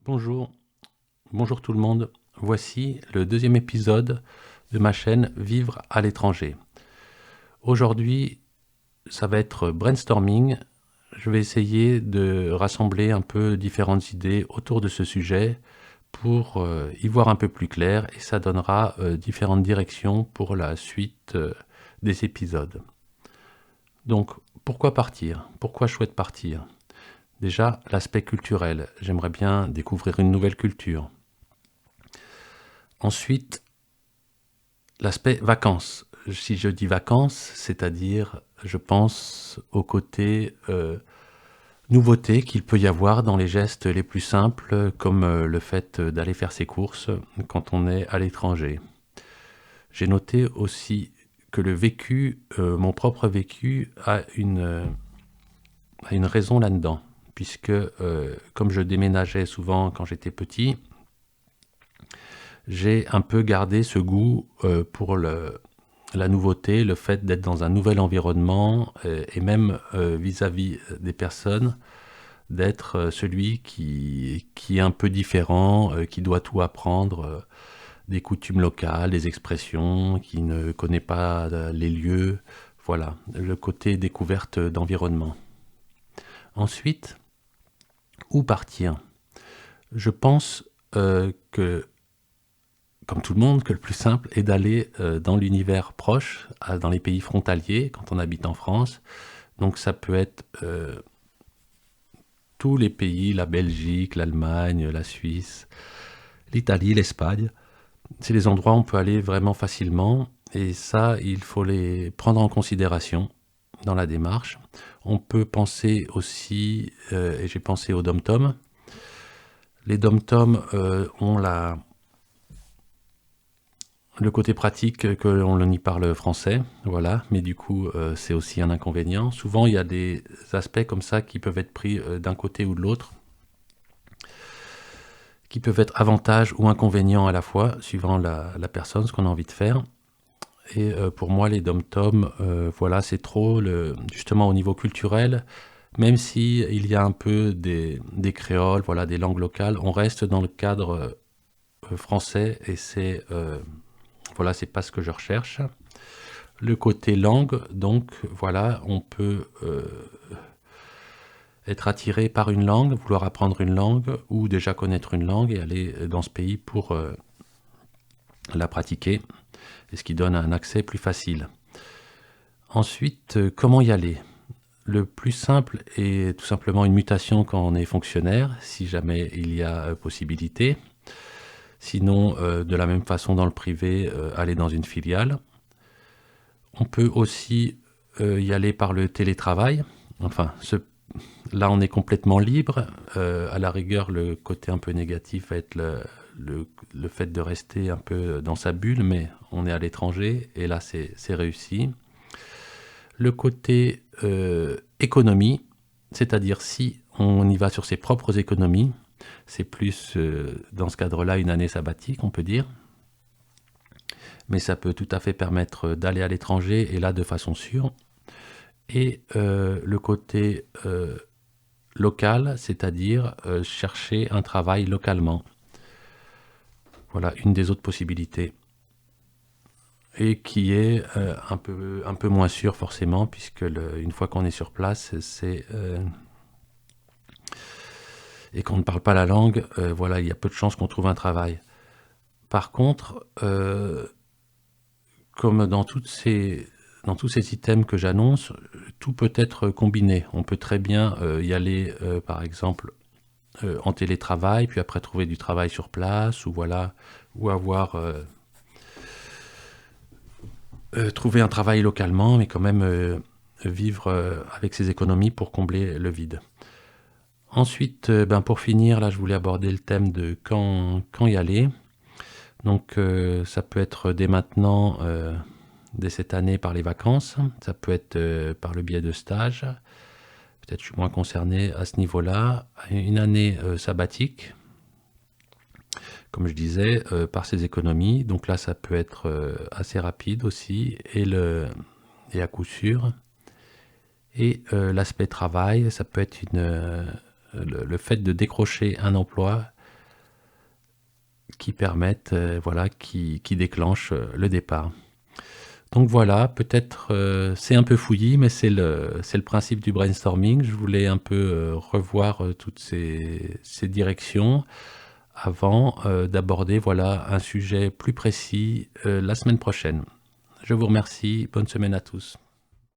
Bonjour, bonjour tout le monde. Voici le deuxième épisode de ma chaîne Vivre à l'étranger. Aujourd'hui, ça va être brainstorming. Je vais essayer de rassembler un peu différentes idées autour de ce sujet pour y voir un peu plus clair et ça donnera différentes directions pour la suite des épisodes. Donc, pourquoi partir? Pourquoi je souhaite partir? Déjà, l'aspect culturel. J'aimerais bien découvrir une nouvelle culture. Ensuite, l'aspect vacances. Si je dis vacances, c'est-à-dire, je pense au côté nouveauté qu'il peut y avoir dans les gestes les plus simples, comme le fait d'aller faire ses courses quand on est à l'étranger. J'ai noté aussi que le vécu, mon propre vécu, a une raison là-dedans, puisque comme je déménageais souvent quand j'étais petit, j'ai un peu gardé ce goût pour la nouveauté, le fait d'être dans un nouvel environnement et même vis-à-vis des personnes, d'être celui qui est un peu différent, qui doit tout apprendre, des coutumes locales, des expressions, qui ne connaît pas les lieux. Voilà, le côté découverte d'environnement. Ensuite, où partir? Je pense que comme tout le monde, que le plus simple est d'aller dans l'univers proche, dans les pays frontaliers, quand on habite en France. Donc ça peut être tous les pays, la Belgique, l'Allemagne, la Suisse, l'Italie, l'Espagne. C'est des endroits où on peut aller vraiment facilement et ça, il faut les prendre en considération dans la démarche. On peut penser aussi, et j'ai pensé aux dom-toms. Les dom-toms ont le côté pratique que l'on y parle français, voilà, mais du coup c'est aussi un inconvénient. Souvent il y a des aspects comme ça qui peuvent être pris d'un côté ou de l'autre, qui peuvent être avantages ou inconvénients à la fois, suivant la personne, ce qu'on a envie de faire. Et pour moi les dom-toms, voilà, c'est trop, justement au niveau culturel, même si il y a un peu des créoles, voilà, des langues locales, on reste dans le cadre français et voilà, c'est pas ce que je recherche. Le côté langue, donc voilà, on peut être attiré par une langue, vouloir apprendre une langue ou déjà connaître une langue et aller dans ce pays pour la pratiquer, et ce qui donne un accès plus facile. Ensuite, comment y aller? Le plus simple est tout simplement une mutation quand on est fonctionnaire, si jamais il y a possibilité. Sinon, de la même façon dans le privé, aller dans une filiale. On peut aussi y aller par le télétravail. Enfin, là, on est complètement libre. À la rigueur, le côté un peu négatif va être le fait de rester un peu dans sa bulle, mais on est à l'étranger et là, c'est réussi. Le côté économie, c'est-à-dire si on y va sur ses propres économies, c'est plus dans ce cadre-là une année sabbatique, on peut dire. Mais ça peut tout à fait permettre d'aller à l'étranger et là de façon sûre. Et le côté local, c'est-à-dire chercher un travail localement. Voilà une des autres possibilités. Et qui est un peu moins sûr forcément, puisque une fois qu'on est sur place, et qu'on ne parle pas la langue, voilà, il y a peu de chances qu'on trouve un travail. Par contre, comme dans tous ces items que j'annonce, tout peut être combiné. On peut très bien y aller, par exemple, en télétravail, puis après trouver du travail sur place, ou voilà, ou avoir trouvé un travail localement, mais quand même vivre avec ses économies pour combler le vide. Ensuite, ben pour finir, là, je voulais aborder le thème de quand y aller. Donc, ça peut être dès maintenant, dès cette année par les vacances. Ça peut être par le biais de stages. Peut-être je suis moins concerné à ce niveau-là. Une année sabbatique, comme je disais, par ses économies. Donc là, ça peut être assez rapide aussi et à coup sûr. Et l'aspect travail, ça peut être le fait de décrocher un emploi qui permettent, voilà, qui déclenchent le départ. Donc voilà, peut-être c'est un peu fouillis, mais c'est le principe du brainstorming. Je voulais un peu revoir toutes ces directions avant d'aborder voilà, un sujet plus précis la semaine prochaine. Je vous remercie, bonne semaine à tous.